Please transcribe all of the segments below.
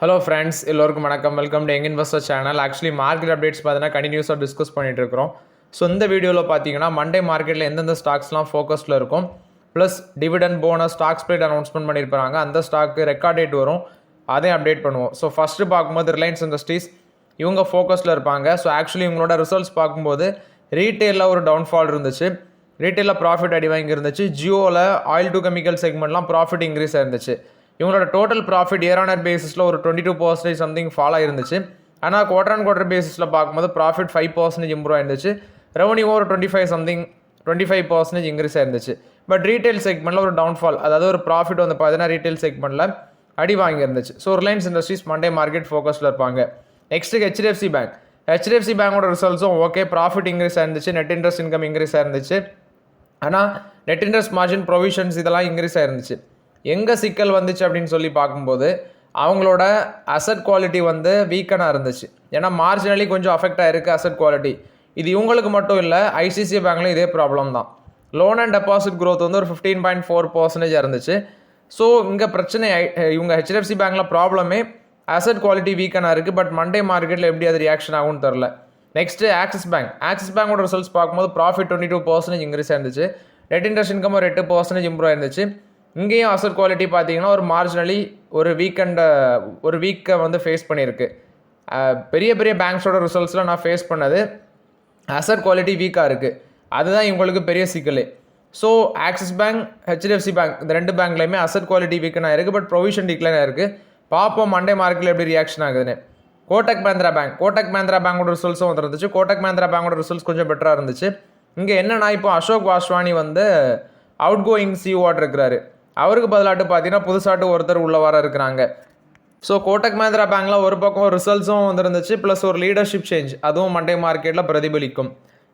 Hello friends, எல்லோருக்கும் வணக்கம். Welcome to young investor channel. Actually market updates பார்த்தீங்கன்னா கண்டினியூஸாக டிஸ்கஸ் பண்ணிட்டு இருக்கிறோம். ஸோ இந்த வீடியோவில் பார்த்தீங்கன்னா மண்டே மார்க்கெட்டில் எந்தெந்த ஸ்டாக்ஸ்லாம் ஃபோக்கஸில் இருக்கும், plus dividend bonus stock split announcement பண்ணியிருப்பாங்க. அந்த ஸ்டாக்கு ரெக்கார்ட் டேட் வரும், அதையும் அப்டேட் பண்ணுவோம். ஸோ ஃபஸ்ட்டு பார்க்கும்போது ரிலையன்ஸ் இண்டஸ்ட்ரீஸ் இவங்க ஃபோக்கஸில் இருப்பாங்க. ஸோ ஆக்சுவலி இவங்களோட ரிசல்ட்ஸ் பார்க்கும்போது ரீட்டெயிலில் ஒரு டவுன்ஃபால் இருந்துச்சு, ரீட்டெயிலில் ப்ராஃபிட் அடி வாங்கி இருந்துச்சு. ஜியோவில் ஆயில் டு கெமிக்கல் செக்மெண்ட்லாம் ப்ராஃபிட் இன்க்ரீஸ் ஆயிருந்துச்சு. இவங்களோட total profit year on year பேசிஸில் ஒரு 22% சம்திங் ஃபால் ஆயிருந்துச்சு. ஆனால் குவார்டர் அண்ட் குவார்டர் பேசிஸில் பார்க்கும்போது ப்ராஃபிட் 5% இம்ப்ரூவ் ஆயிருந்துச்சு. ரெவன்யூ ஒரு 25% இன்க்ரீஸ் ஆயிருந்துச்சு. பட் ரீட்டைல் செக்மெண்ட்டில் ஒரு டவுன்ஃபால், அதாவது ஒரு ப்ராஃபிட் வந்து பார்த்தீங்கன்னா ரீட்டைல் செக்மெண்ட்டில் அடி வாங்கியிருந்துச்சு. So Reliance Industries Monday market ஃபோக்கஸில் இருப்பாங்க. Next HDFC bank. ஹெச்டிஎஃப்சி பேங்கோட ரிசல்ட்ஸும் ஓகே, ப்ராஃபிட் இன்க்ரீஸ் ஆயிருந்துச்சு, நெட் இன்ட்ரெஸ்ட் இன்கம் இன்க்ரீஸ் ஆயிருந்துச்சு. ஆனால் நெட் இன்ட்ரெஸ்ட் மார்ஜின் ப்ரொவிஷன்ஸ் இதெல்லாம் இன்க்ரீஸ் ஆயிருந்துச்சு. எங்கே சிக்கல் வந்துச்சு அப்படின்னு சொல்லி பார்க்கும்போது அவங்களோட அசட் குவாலிட்டி வந்து வீக்கனாக இருந்துச்சு. ஏன்னா மார்ஜினலி கொஞ்சம் அஃபெக்ட் ஆகிருக்கு அசட் குவாலிட்டி. இது இவங்களுக்கு மட்டும் இல்லை, ஐசிசிஐ பேங்க்லையும் இதே ப்ராப்ளம் தான். லோன் அண்ட் டெபாசிட் க்ரோத் வந்து ஒரு 15.4% இருந்துச்சு. ஸோ இங்கே பிரச்சனை இவங்க ஹெச்டிஎஃப்சி பேங்க்கில் ப்ராப்ளமே அசட் குவாலிட்டி வீக்கனாக இருக்குது. பட் மண்டே மார்க்கெட்டில் எப்படி அது ரியாக்ஷன் ஆகும்னு தெரில. Next axis bank. ஆக்சிஸ் பேங்கோட ரிசல்ட்ஸ் பார்க்கும்போது ப்ராஃபிட் 22% இன்க்ரீஸ் ஆயிருந்துச்சு, நெட் இன்ட்ரெஸ்ட் இன்கம் ஒரு 8% இம்ப்ரூவ் ஆயிருந்துச்சு. இங்கேயும் அசட் குவாலிட்டி பார்த்தீங்கன்னா ஒரு மார்ஜினலி ஒரு வீக்கை வந்து ஃபேஸ் பண்ணியிருக்கு. பெரிய பெரிய பேங்க்ஸோட ரிசல்ட்ஸில் நான் ஃபேஸ் பண்ணது அசட் குவாலிட்டி வீக்காக இருக்குது. அதுதான் இவங்களுக்கு பெரிய சிக்கலே. So axis bank, HDFC bank, இந்த ரெண்டு பேங்க்லையுமே அசட் குவாலிட்டி வீக்கனாக இருக்குது. பட் ப்ரொவிஷன் டிக்ளைன் ஆயிருக்கு. பார்ப்போம் மண்டே மார்க்கெட்டில் எப்படி ரியாக்ஷன் ஆகுதுன்னு. கோட்டக் மஹிந்திரா பேங்கோட ரிசல்ட்ஸும் வந்துருந்துச்சு. கோட்டக் மஹிந்திரா பேங்கோட ரிசல்ட்ஸ் கொஞ்சம் பெட்டராக இருந்துச்சு. இங்கே என்னன்னா, இப்போ அசோக் வாஸ்வானி வந்து அவுட் கோயிங் சிஓவாக இருக்கிறாரு. அவருக்கு பதிலாட்டு பார்த்தீங்கன்னா புதுசாட்டு ஒருத்தர் உள்ள வர இருக்கிறாங்க. ஸோ கோட்டக் மஹிந்திரா பேங்க்கில் ஒரு பக்கம் ரிசல்ட்ஸும் வந்துருந்துச்சு, ப்ளஸ் ஒரு லீடர்ஷிப் சேஞ்ச் அதுவும் மண்டே மார்க்கெட்டில் பிரதிபலிக்கும்.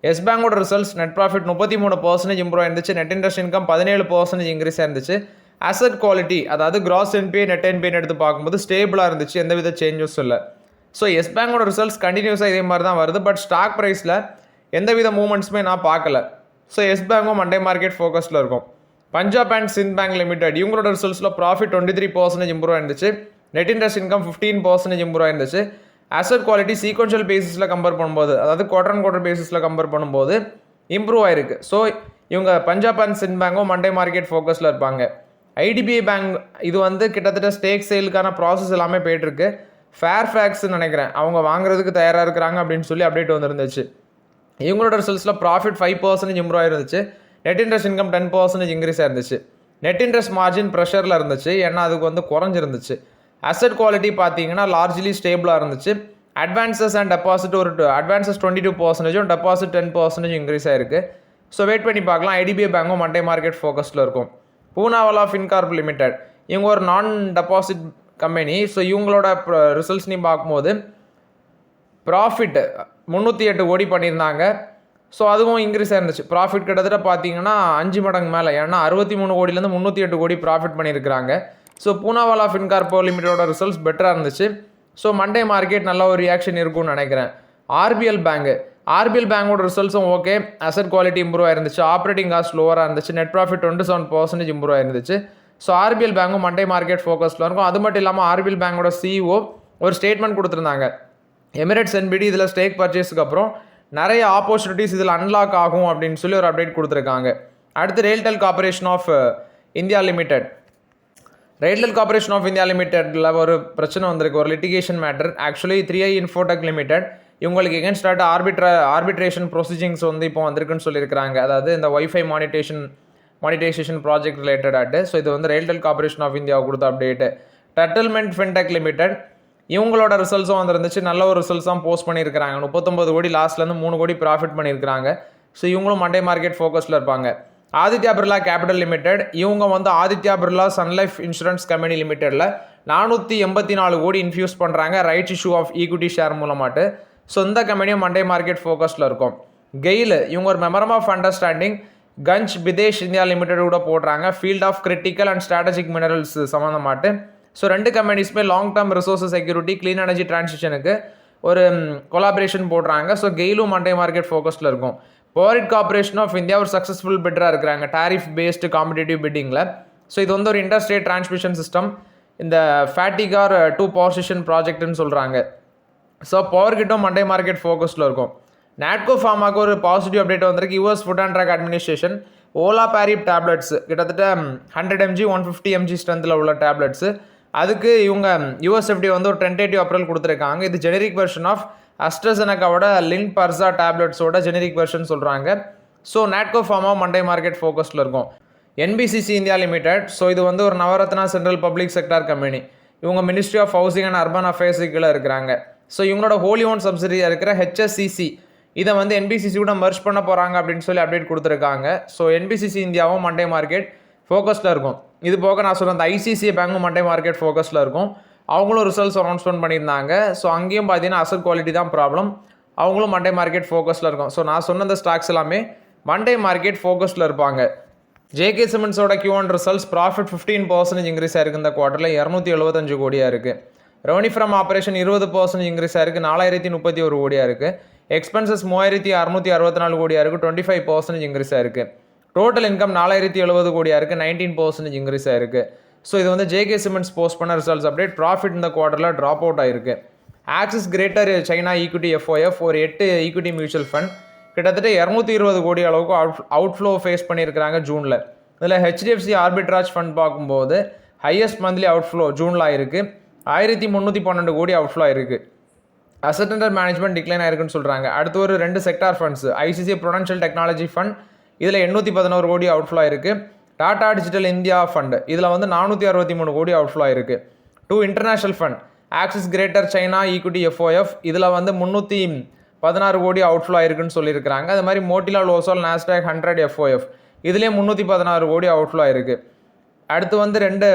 எஸ் பேங்கோட ரிசல்ட்ஸ் நெட் ப்ராஃபிட் 33% இம்ப்ரூவ் ஆயிருந்துச்சு, நெட் இன்ட்ரெஸ்ட் இன்கம் 17% இன்க்ரீஸ் ஆயிருந்துச்சு. அசட் குவாலிட்டி, அதாவது கிராஸ் என்பிஏ நெட் என்பிஏன்னு எடுத்து பார்க்கும்போது ஸ்டேபிளாக இருந்துச்சு, எந்தவித சேஞ்சஸும் இல்லை. ஸோ எஸ் பேங்கோட ரிசல்ட்ஸ் கண்டினியூஸாக இதே மாதிரி தான் வருது. பட் ஸ்டாக் ப்ரைஸில் எந்தவித மூவ்மெண்ட்ஸுமே நான் பார்க்கல. ஸோ எஸ் பேங்கும் மண்டே மார்க்கெட் ஃபோக்கஸில் இருக்கும். Punjab and Sind bank limited இவங்களோட ரிசல்ட்ஸில் ப்ராஃபிட் 23% இம்ப்ரூவ் ஆயிருந்துச்சு, நெட் இன்ட்ரெஸ்ட் இன்கம் 15% இம்ப்ரூவ் ஆயிருந்துச்சு. அசட் குவாலிட்டி சீக்வன்ஷியல் பேசிஸில் கம்பேர் பண்ணும்போது, அதாவது குவார்டர் அண்ட் குவார்டர் பேசிஸில் கம்பேர் பண்ணும்போது இம்ப்ரூவ் ஆயிருக்கு. ஸோ இவங்க பஞ்சாப் அண்ட் சிந்த் பேங்கும் மண்டே மார்க்கெட் ஃபோக்கஸில் இருப்பாங்க. ஐடிபிஐ பேங்க் இது வந்து கிட்டத்தட்ட ஸ்டேக் சேலுக்கான ப்ராசஸ் எல்லாமே போயிட்டுருக்கு. ஃபேர்ஃபேக்ஸ்ன்னு நினைக்கிறேன் அவங்க வாங்குறதுக்கு தயாராக இருக்கிறாங்க அப்படின்னு சொல்லி அப்டேட் வந்துருந்துச்சு. இவங்களோட ரிசல்ட்ஸில் ப்ராஃபிட் 5% இம்ப்ரூவ் ஆயிருந்துச்சு, நெட் இன்ட்ரெஸ்ட் இன்கம் 10% இன்க்ரீஸ் ஆயிருந்துச்சு. நெட் இன்ட்ரெஸ்ட் மார்ஜின் ப்ரெஷரில் இருந்துச்சு, ஏன்னா அதுக்கு வந்து குறைஞ்சிருந்துச்சு. அசட் குவாலிட்டி பார்த்தீங்கன்னா லார்ஜ்லி ஸ்டேபிளாக இருந்துச்சு. Advances and deposit advances 22%, deposit 10% increase ஆயிருக்கு. ஸோ வெயிட் பண்ணி பார்க்கலாம். ஐடிபிஐ பேங்கும் மண்டே மார்க்கெட் ஃபோக்கஸில் இருக்கும். பூனாவாலா ஃபின்கார்ப் லிமிடெட் இவங்க ஒரு நான் டெபாசிட் கம்பெனி. ஸோ இவங்களோட ரிசல்ட்ஸ் நீ பார்க்கும்போது ப்ராஃபிட் 308 கோடி பண்ணியிருந்தாங்க. ஸோ அதுவும் இன்க்ரீஸ் ஆயிருந்துச்சு. ப்ராஃபிட் கிட்டத்தட்ட பார்த்தீங்கன்னா 5 மடங்கு மேலே, ஏன்னா 63 கோடியிலேருந்து 308 கோடி ப்ராஃபிட் பண்ணியிருக்கிறாங்க. ஸோ பூனாவாலா ஃபின்கார்போ லிமிட்டோட ரிசல்ட்ஸ் பெட்டராக இருந்துச்சு. ஸோ மண்டே மார்க்கெட் நல்ல ஒரு ரியாக்ஷன் இருக்கும்னு நினைக்கிறேன். ஆர்பிஎல் பேங்கோட ரிசல்ட்ஸும் ஓகே, அசட் குவாலிட்டி இம்ப்ரூவ் ஆயிருந்துச்சு, ஆப்ரேட்டிங் காஸ்ட் லோவராக இருந்துச்சு, நெட் ப்ராஃபிட் 27% இம்ப்ரூவ் ஆயிருந்துச்சு. ஸோ ஆர்பிஎல் பேங்கும் மண்டே மார்க்கெட் ஃபோக்கஸில் இருக்கும். அது மட்டும் இல்லாமல் ஆர்பிஎல் பேங்கோட சிஇஓ ஒரு ஸ்டேட்மெண்ட் கொடுத்துருந்தாங்க. எமிரேட்ஸ் என்பிடி இதில் ஸ்டேக் பர்ச்சேஸுக்கு அப்புறம் நிறைய ஆப்பர்ச்சுனிட்டிஸ் இதில் அன்லாக் ஆகும் அப்படின்னு சொல்லி ஒரு அப்டேட் கொடுத்துருக்காங்க. அடுத்து ரெயில்டெல் கார்பரேஷன் ஆஃப் இந்தியா லிமிடெட்டில் ஒரு பிரச்சனை வந்திருக்கு, ஒரு litigation matter. Actually 3i Infotech limited இவங்களுக்கு எகென்ஸ்டாக ஆர்பிட்ரேஷன் ப்ரொசீஜிங்ஸ் வந்து இப்போ வந்திருக்குன்னு சொல்லியிருக்கிறாங்க. அதாவது இந்த ஒய்ஃபை மானிட்டைசேஷன் ப்ராஜெக்ட் ரிலேட்டடாட்டு. ஸோ இது வந்து ரெயில்டெல் கார்பரேஷன் ஆஃப் இந்தியா கொடுத்த அப்டேட்டு. டெட்டில்மெண்ட் ஃபின்டெக் லிமிடெட் இவங்களோட ரிசல்ட்ஸும் வந்துருந்துச்சு, நல்ல ஒரு ரிசல்ட்ஸ் தான் போஸ்ட் பண்ணியிருக்கிறாங்க. 39 கோடி லாஸ்ட்லேருந்து 3 கோடி ப்ராஃபிட் பண்ணியிருக்கிறாங்க. ஸோ இவங்களும் மண்டே மார்க்கெட் ஃபோக்கஸில் இருப்பாங்க. ஆதித்யா பிர்லா கேபிட்டல் லிமிடெட் இவங்க வந்து Aditya Birla Sun Life insurance company லிமிடெடில் 484 கோடி இன்ஃபியூஸ் பண்ணுறாங்க right issue of equity share மூலமாட்டு. ஸோ இந்த கம்பெனியும் மண்டே மார்க்கெட் ஃபோக்கஸில் இருக்கும். கெயில் இவங்க ஒரு memorandum of understanding Khanij Bidesh India limited கூட போடுறாங்க, field of critical and strategic minerals சம்மந்தமாட்டு. ஸோ ரெண்டு கம்பெனிஸுமே long term resources security, clean energy டிரான்சிஷனுக்கு ஒரு கொலாபரேஷன் போடுறாங்க. ஸோ கெயிலும் மண்டே மார்க்கெட் ஃபோக்கஸில் இருக்கும். பவர் கார்பரேஷன் ஆஃப் இந்தியா ஒரு சக்ஸஸ்ஃபுல் பிட்டராக இருக்கிறாங்க டாரிஃப் பேஸ்டு காம்படிட்டிவ் பிட்டிங்கில். ஸோ இது வந்து ஒரு இண்டஸ்ட்ரியல் டிரான்ஸ்மிஷன் சிஸ்டம். இந்த ஃபேட்டிகார் 2 பவர் ஸ்டேஷன் ப்ராஜெக்ட்னு சொல்கிறாங்க. ஸோ பவர் கிட்டும் மண்டே மார்க்கெட் ஃபோக்கஸில் இருக்கும். நாட்கோ ஃபார்மாவுக்கு ஒரு பாசிட்டிவ் அப்டேட் வந்திருக்கு. US food and drug administration olaparib tablets கிட்டத்தட்ட 100 mg 150 mg ஸ்ட்ரென்த்தில் உள்ள டேப்லெட்ஸு, அதுக்கு இவங்க யூஎஸ்எஃப்டி வந்து ஒரு டென்டேட்டிவ் அப்ரூவல் கொடுத்துருக்காங்க. இது ஜெனரிக் வெர்ஷன் ஆஃப் அஸ்ட்ராசெனகாவோட லின் பர்சா டேப்லெட்ஸோட ஜெனரிக் வெர்ஷன் சொல்கிறாங்க. So Natco pharma Monday market ஃபோக்கஸில் இருக்கும். என்பிசிசி இந்தியா லிமிடெட், ஸோ இது வந்து ஒரு Navratna central public sector company. இவங்க ministry of housing and urban அஃபேர்ஸுக்கு கீழே இருக்கிறாங்க. ஸோ இவங்களோட ஹோலி ஓன் சப்சிடியாக இருக்கிற ஹெச்எஸ்சிசி இதை வந்து என்பிசிசி கூட மர்ஜ் பண்ண போகிறாங்க அப்படின்னு சொல்லி அப்டேட் கொடுத்துருக்காங்க. ஸோ என்பிசிசி இந்தியாவும் மண்டே மார்க்கெட் ஃபோக்கஸில் இருக்கும். இது போக நான் சொல்கிற அந்த ஐசிசிஐ பேங்கும் மண்டே மார்க்கெட் ஃபோக்கஸில் இருக்கும். அவங்களும் ரிசல்ட்ஸ் அனௌன்ஸ்மெண்ட் பண்ணியிருந்தாங்க. ஸோ அங்கேயும் பார்த்தீங்கன்னா அசட் குவாலிட்டி தான் ப்ராப்ளம். அவங்களும் மண்டே மார்க்கெட் ஃபோக்கஸில் இருக்கும். ஸோ நான் சொன்ன அந்த ஸ்டாக்ஸ் எல்லாமே மண்டே மார்க்கெட் ஃபோக்கஸில் இருப்பாங்க. ஜேகே சிமெண்ட்ஸோட Q1 ரிசல்ட்ஸ் ப்ராஃபிட் 15% இன்க்ரீஸ் ஆயிருக்கு. இந்த குவார்ட்டரில் 275 கோடியாக இருக்குது. ரெவன்யூ ஃப்ரம் ஆப்ரேஷன் 20% இன்க்ரீஸ் ஆயிருக்கு. 4031 கோடியாக இருக்குது. எக்ஸ்பென்சஸ் 3664 கோடியாக இருக்குது. 25% இன்க்ரீஸ் ஆயிருக்கு. டோட்டல் இன்கம் 4070 கோடியாக இருக்குது. 19% இன்க்ரீஸ் ஆயிருக்கு. ஸோ இது வந்து ஜேகே சிமெண்ட்ஸ் போஸ்ட் பண்ண ரிசல்ட்ஸ் அப்டேட். ப்ராஃபிட் இந்த குவார்ட்டரில் ட்ராப் அவுட் ஆயிருக்கு. Axis greater China equity FOF ஒரு 8 ஈக்விட்டி மியூச்சுவல் ஃபண்ட் கிட்டத்தட்ட 220 கோடி அளவுக்கு அவுட்ஃப்ளோ ஃபேஸ் பண்ணியிருக்கிறாங்க ஜூனில். இதில் ஹெச்டிஎஃப்சி ஆர்பிட்ராஜ் ஃபண்ட் பார்க்கும்போது ஹையஸ்ட் மந்த்லி அவுட்ஃப்ளோ ஜூனில் ஆயிருக்கு. 1312 கோடி அவுட்ஃப்ளோ ஆயிருக்கு. அசட் அண்டர் மேனேஜ்மெண்ட் டிக்ளைன் ஆயிருக்குன்னு சொல்கிறாங்க. அடுத்து ஒரு 2 sector funds, ICICI Prudential technology fund இதில் 811 கோடி அவுட்ஃப்ளோ ஆயிருக்கு. டாடா டிஜிட்டல் இந்தியா ஃபண்ட் இதில் வந்து 463 கோடி அவுட்ஃப்ளோ ஆயிருக்கு. 2 international fund axis greater China equity FOF இதில் வந்து 316 கோடி அவுட்ஃப்ளோ ஆயிருக்குன்னு சொல்லியிருக்காங்க. அது மாதிரி மோட்டிலால் ஓசால் நாஸ்டாக் 100 எஃப்ஓஎஃப் இதுலேயே 316 கோடி அவுட்ஃப்ளோ ஆயிருக்கு. அடுத்து வந்து 2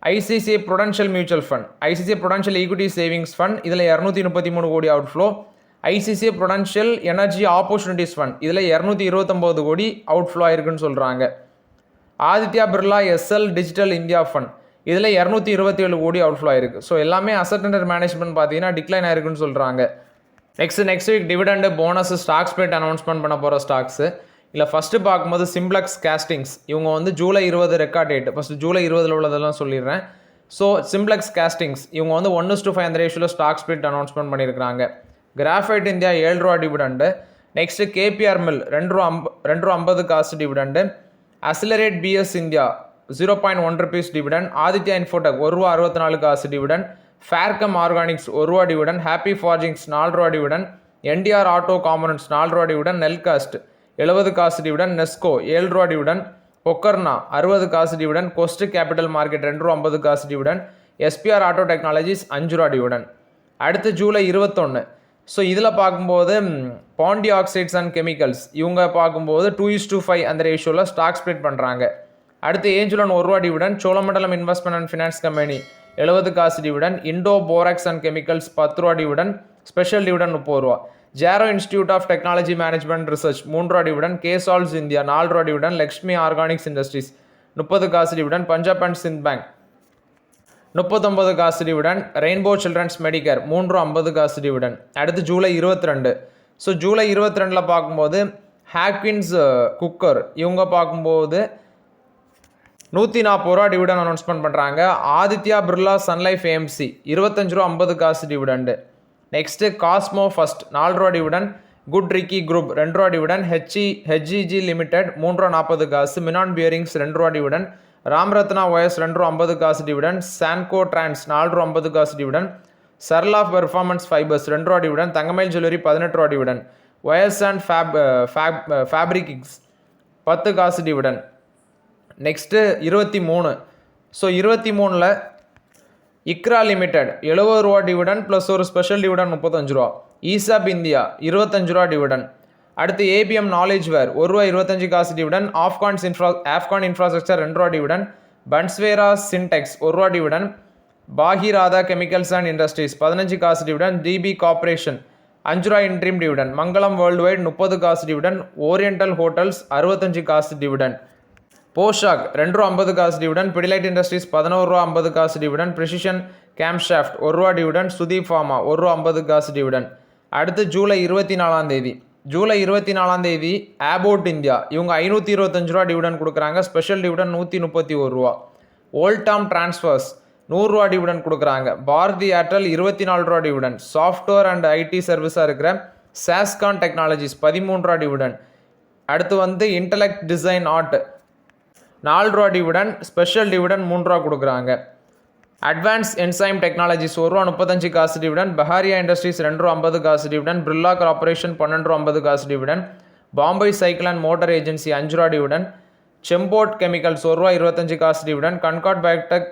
ICICI Prudential mutual fund, ICICI Prudential equity savings fund இதில் 233 crore outflow. ICICI Prudential energy opportunities fund இதில் 229 கோடி அவுட்ஃப்ளோ ஆயிருக்குன்னு சொல்கிறாங்க. Aditya Birla SL digital India fund இதில் 227 கோடி அவுட்ஃப்ளோ ஆயிருக்கு. ஸோ எல்லாமே அசட் அண்டர் மேனேஜ்மெண்ட் பார்த்தீங்கன்னா டிக்ளைன் ஆயிருக்குன்னு சொல்கிறாங்க. Next week dividend bonus stock split announcement பண்ண போகிற ஸ்டாக்ஸு இல்லை ஃபஸ்ட்டு பார்க்கும்போது சிம்ப்ளெக்ஸ் கேஸ்டிங்ஸ் இவங்க வந்து July 20 record date. First July 20 உள்ளதெல்லாம் சொல்லிடுறேன். ஸோ சிம்ப்ளெக்ஸ் கேஸ்டிங்ஸ் இவங்க வந்து 1:5 அந்த ரேஷியோவில் ஸ்டாக் ஸ்பிளிட் அனௌன்ஸ்மெண்ட் பண்ணியிருக்காங்க. கிராஃபைட் இந்தியா 7 ரூபா டிவிடெண்டு. நெக்ஸ்ட்டு கேபிஆர் மில் 2 ரூபா 50 காசு dividend. Accelerate BS India 0.1 rupees dividend. Aditya Infotech 1 ரூபா 64 காசு டிவிடெண்ட். ஃபேர்கம் ஆர்கானிக்ஸ் 1 ரூபா டிவிடெண்ட். ஹாப்பி ஃபார்ஜிங்ஸ் 4 ரூபா டிவிடெண்ட். என்டிஆர் ஆட்டோ காம்பனன்ட்ஸ் 4 ரூபா டிவிடெண்ட். நெல்காஸ்ட் 70 காசு டிவிடெண்ட். நெஸ்கோ 7 ரூபா டிவிடெண்ட். பொக்கர்னா 60 காசு டிவிடெண்ட். கொஸ்ட் கேபிட்டல் மார்க்கெட் 2 ரூபா 50 காசு டிவிடெண்ட். எஸ்பிஆர் ஆட்டோ டெக்னாலஜிஸ் 5 ரூபா டிவிடெண்ட். அடுத்து ஜூலை 21. ஸோ இதில் பார்க்கும்போது பாண்டி ஆக்சைட்ஸ் அண்ட் கெமிக்கல்ஸ் இவங்க பார்க்கும்போது 2:5 அந்த ரேஷியோவில் ஸ்டாக் ஸ்பிளிட் பண்ணுறாங்க. அடுத்து ஏஞ்சலன் 1 ரூபா dividend. Cholamandalam investment and finance company 70 காசு dividend. Indo borax and chemicals 10 ரூபா டிவிடெண்ட். ஸ்பெஷல் டிவிடெண்ட் 30 ரூபா. ஜேரோ institute of technology management research 3 ரூபா டிவிடெண்ட். கேசால்ஸ் இந்தியா 4 ரூபா டிவிடெண்ட். லக்ஷ்மி ஆர்கானிக்ஸ் இண்டஸ்ட்ரீஸ் 30 காசு dividend. Punjab and Sind bank 39 காசு டிவிடெண்ட். ரெயின்போ சில்ட்ரன்ஸ் மெடிக்கேர் 3 ரூபா 50 காசு டிவிடெண்ட். அடுத்து ஜூலை 22. ஸோ ஜூலை 22 பார்க்கும்போது ஹாக்கின்ஸ் குக்கர் இவங்க பார்க்கும்போது 140 ரூபா டிவிடெண்ட் அனௌன்ஸ்மெண்ட் பண்ணுறாங்க. ஆதித்யா பிர்லா சன்லைஃப் ஏஎம்சி 25 ரூபா 50 காசு டிவிடெண்டு. நெக்ஸ்ட்டு காஸ்மோ ஃபஸ்ட் 4 ரூபா டிவிடெண்ட். குட் ரிக்கி குரூப் 2 ரூபா டிவிடெண்ட். ஹெச்இஜி லிமிடெட் 3 ரூபா 40 காசு. மினான் பியரிங்ஸ் 2 ரூபா டிவிடெண்ட். ராம்ரத்னா ஒயர்ஸ் 2 ரூபா 50 காசு டிவிடெண்ட். சான்கோ டிரான்ஸ் 4 ரூபா 50 காசு டிவிடெண்ட். சர்லாஃப் பெர்ஃபார்மன்ஸ் ஃபைபர்ஸ் 2 ரூபா டிவிடெண்ட். தங்கமயில் ஜுவல்லரி 18 ரூபா டிவிடெண்ட். ஒயர்ஸ் அண்ட் ஃபேப்ரிக்ஸ் 10 காசு டிவிடெண்ட். நெக்ஸ்ட்டு 23. ஸோ 23ல் இக்ரா லிமிடெட் 70 ரூபா டிவிடெண்ட் ப்ளஸ் ஒரு ஸ்பெஷல் டிவிடெண்ட் 35 ரூபா. ஈசாப் இந்தியா 25 ரூபா டிவிடெண்ட். அடுத்து ஏபிஎம் நாலேஜ் வேர் 1 ரூபா 25 காசு டிவிடெண்ட். ஆஃப்கான் இன்ஃப்ராஸ்ட்ரக்சர் 2 ரூபா டிவிடெண்ட். பன்ஸ்வேரா சின்டெக்ஸ் 1 ரூபா டிவிடெண்ட். பாகிராதா கெமிக்கல்ஸ் அண்ட் இண்டஸ்ட்ரீஸ் 15 காசு டிவிடெண்ட். டிபி கார்பரேஷன் 5 ரூபா இன்ட்ரீம் டிவிடெண்ட். மங்களம் வேர்ல்டு வைட் 30 காசு டிவிடெண்ட். ஓரியண்டல் ஹோட்டல்ஸ் 65 காசு டிவிடெண்ட். போஷாக் 2 ரூபா 50 காசு டிவிடெண்ட். பிடிலைட் இண்டஸ்ட்ரீஸ் 11 ரூபா 50 காசு டிவிடெண்ட். ப்ரிசிஷன் கேம்ஷாஃப்ட் 1 ரூபா டிவிடெண்ட். சுதீப் ஃபார்மா 1 ரூபா 50 காசு டிவிடெண்ட். அடுத்து ஜூலை 24 ஆபோட் இந்தியா இவங்க 525 ரூபா டிவிடெண்ட் கொடுக்குறாங்க. ஸ்பெஷல் டிவிடெண்ட் 131 ரூபா. ஓல்டாம் டிரான்ஸ்ஃபர்ஸ் ரூ. 100 டிவிடன் கொடுக்குறாங்க. பாரதி ஏர்டெல் ரூ. 24 டிவிடன். சாஃப்ட்வேர் அண்ட் ஐடி சர்வீஸாக இருக்கிற சாஸ்கான் டெக்னாலஜிஸ் ரூ. 13 டிவிடன். அடுத்து வந்து இன்டலெக்ட் டிசைன் ஆர்ட் ரூ. 4 டிவிடன். ஸ்பெஷல் டிவிடன் ரூ. 3 கொடுக்குறாங்க. அட்வான்ஸ் என்சைம் டெக்னாலஜிஸ் ரூ. 1.45 டிவிடன். பஹாரியா இண்டஸ்ட்ரீஸ் ரூ. 2.50 டிவிடன். பிர்லா கார்பரேஷன் ரூ. 12.50 dividend. Bombay cycle and motor agency ரூ. 5 டிவிடன். செம்போர்ட் கெமிக்கல்ஸ் ரூ. 1.25 டிவிடன். கன்கார்ட் பயோடெக்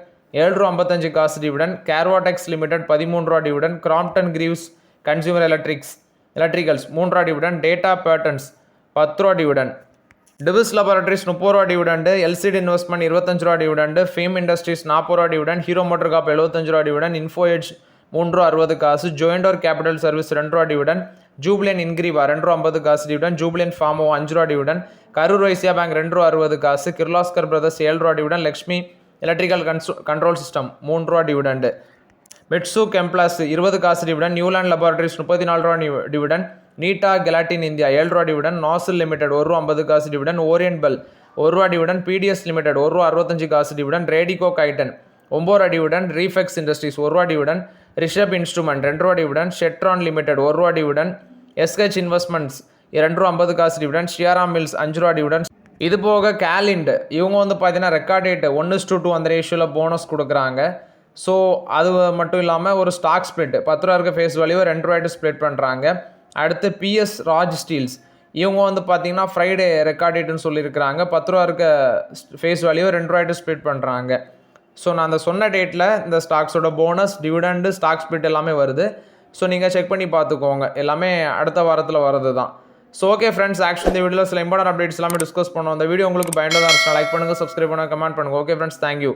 ரூ. 7.55 டிவிடன். கேர்வாடெக்ஸ் லிமிடெட் ரூ. 13 டிவிடன். கிராம்ப்டன் கிரீவ்ஸ் கன்சியூமர் எலக்ட்ரிக்கல்ஸ் ரூ. டிவிடன். டேட்டா பேட்டர்ன்ஸ் ரூ. டிவிடன். டிவிஸ் லேபரேட்டரிஸ் ரூ. 30 டிவிடெண்ட். எல்சிடி இன்வெஸ்ட்மெண்ட் ரூ. 25 டிவிடெண்ட். ஃபேம் இண்டஸ்ட்ரீஸ் ரூ. 40 டிவிடெண்ட். ஹீரோ மோட்டர் காப் ரூ. 75 டிவிடெண்ட். இன்ஃபோ எட்ஜ் ரூ. 3.60. ஜோயிண்டோர் கேபிட்டல் சர்வீஸ் ரூ. டிவிடெண்ட். ஜூப்ளியன் இன்கிரீவா ரூ. 2.50 டிவிடெண்ட். ஜூப்ளியன் ஃபார்மோ ரூ. டிவிடெண்ட். கரூர் வைசியா பேங்க் ரூ. 2.60. கிர்லாஸ்கர் பிரதர்ஸ் ரூ. Dividend. Lakshmi electrical control system ரூ. டிவிடெண்ட். மிட்சு கெம்ப்ளாஸ் 20 டிவிடெண்ட். நியூலாண்ட் லேபரேட்டரிஸ் ரூ. 34 டிவிடெண்ட். நீட்டா கெலாட்டின் இந்தியா ரூ. டிவிடெண்ட். நாசில் லிமிடெட் ரூ. 50 டிவிடெண்ட். ஓரியன்ட் பெல் ரூ. டிவிடெண்ட். பிடிஎஸ் லிமிடெட் ரூ. 65 dividend. Radico Guyton 9 dividend. ரீஃபெக்ஸ் industries ரூ. டிவிடெண்ட். ரிஷப் இன்ஸ்ட்ருமெண்ட் ரூ. டிவிடெண்ட். ஷெட்ரான் லிமிடெட் ரூ. டிவிடெண்ட். எஸ்ஹெச் இன்வெஸ்ட்மெண்ட்ஸ் ரூ. 50 டிவிடெண்ட். ஷியாராம் மில்ஸ் ரூ. டிவிடெண்ட். இது போக கேலிண்ட் இவங்க வந்து பார்த்தீங்கன்னா ரெக்கார்ட் டேட் 1:2 அந்த ரேஷியோவில் போனஸ் கொடுக்குறாங்க. ஸோ அது மட்டும் இல்லாமல் ஒரு ஸ்டாக் ஸ்பிளிட் ரூ. இருக்க ஃபேஸ் வேல்யூ ரூ. ஸ்ப்ளிட் பண்ணுறாங்க. அடுத்து பிஎஸ் ராஜ் ஸ்டீல்ஸ் இவங்க வந்து பார்த்தீங்கன்னா ஃப்ரைடே ரெக்கார்ட் டேட்டுன்னு சொல்லியிருக்கிறாங்க. ரூ. இருக்க ஃபேஸ் வேல்யூ ரூ. ஸ்ப்ளிட் பண்ணுறாங்க. ஸோ நான் அந்த சொன்ன டேட்டில் இந்த ஸ்டாக்ஸோட போனஸ் டிவிடெண்டு ஸ்டாக் ஸ்பிளிட் எல்லாமே வருது. ஸோ நீங்கள் செக் பண்ணி பார்த்துக்கோங்க. எல்லாமே அடுத்த வாரத்தில் வரது தான். ஸோ ஓகே ஃப்ரெண்ட்ஸ், ஆக்சுவலி இந்த வீடியோவில் சில இம்பார்ட்டன்ட் அப்டேட்ஸ் எல்லாமே டிஸ்கஸ் பண்ணோம். அந்த வீடியோ உங்களுக்கு பயனுள்ளதாக இருந்துச்சுன்னா லைக் பண்ணுங்கள், சப்ஸ்கிரைப் பண்ணுங்கள், கமெண்ட் பண்ணுங்கள். Okay friends, thank you.